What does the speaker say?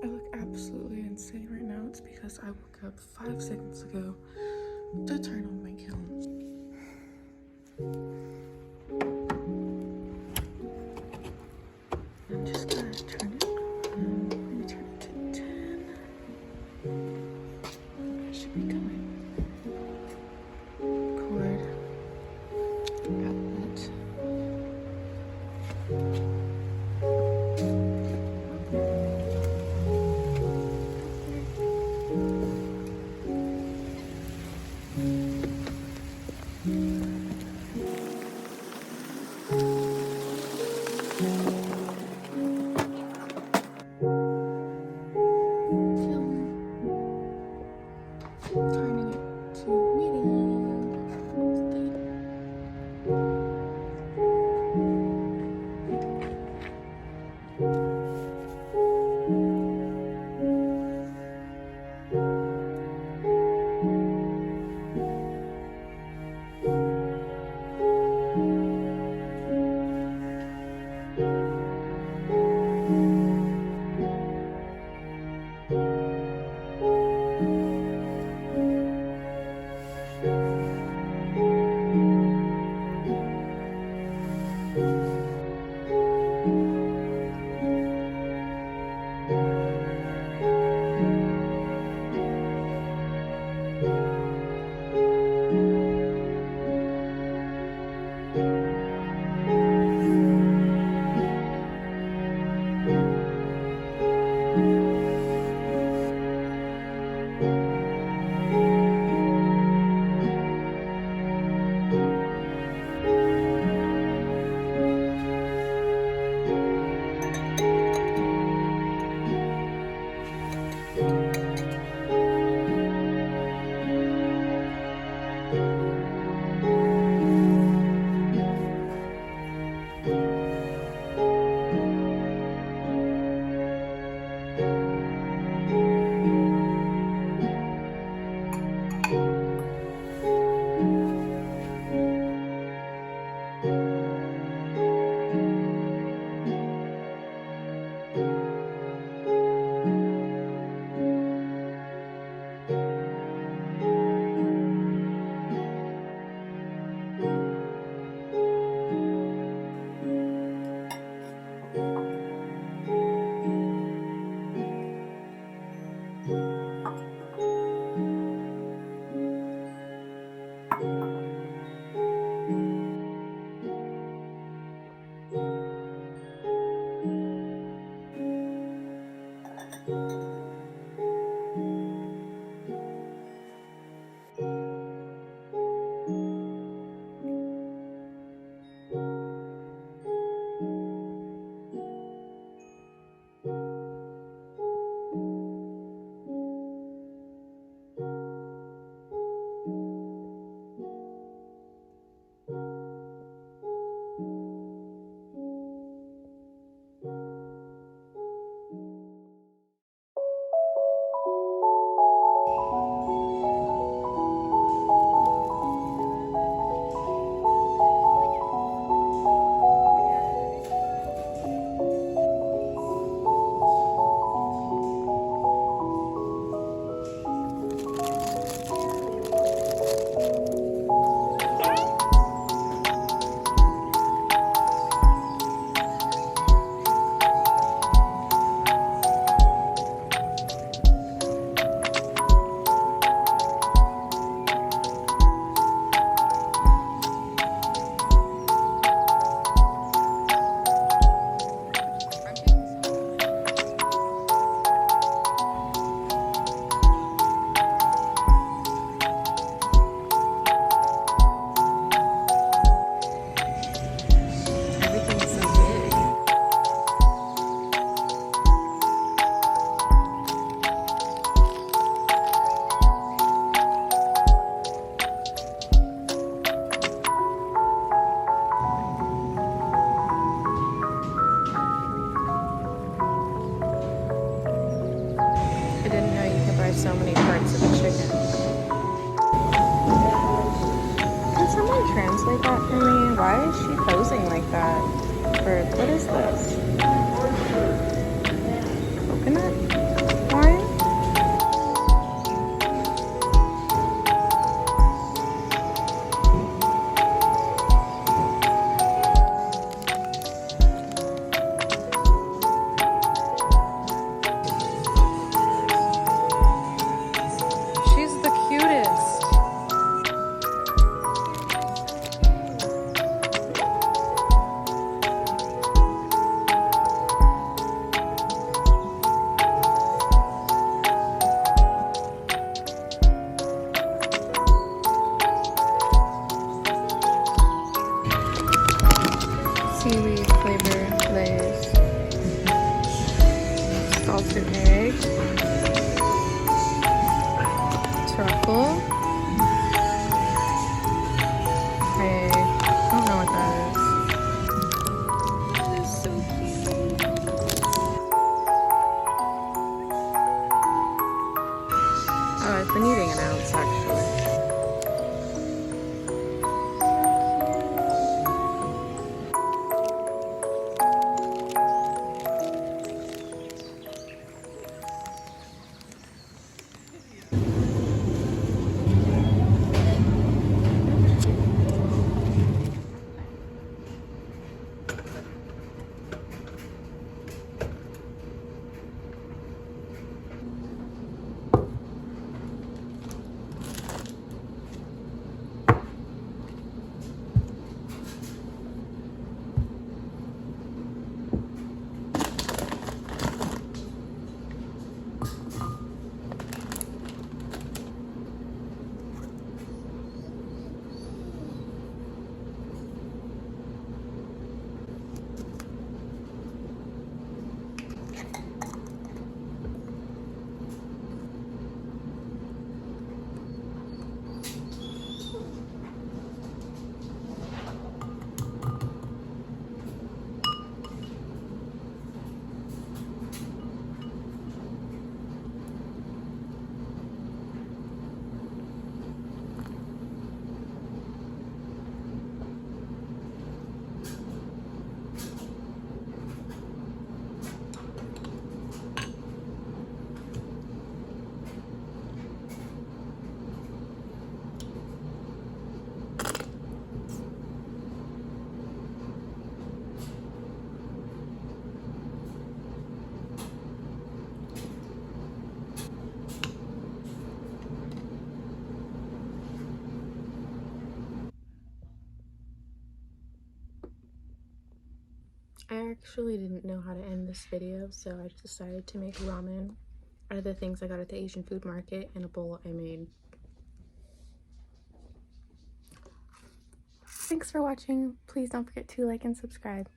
I look absolutely insane right now. It's because I woke up 5 seconds ago to turn on my kiln. I'm just gonna turn it. Maybe turn it to 10. I should be going. Cord, outlet. Turning it to medium. so many parts of the chicken. Can someone translate that for me? Why is she posing like that? Or what is this? Coconut wine? She's the cutest. Seaweed flavor Lay's. Salted egg. Truffle. I don't know what that is. That is so cute. Oh, I've been eating an ounce actually. I actually didn't know how to end this video, so I just decided to make ramen out of the things I got at the Asian food market in a bowl I made. Thanks for watching. Please don't forget to like and subscribe.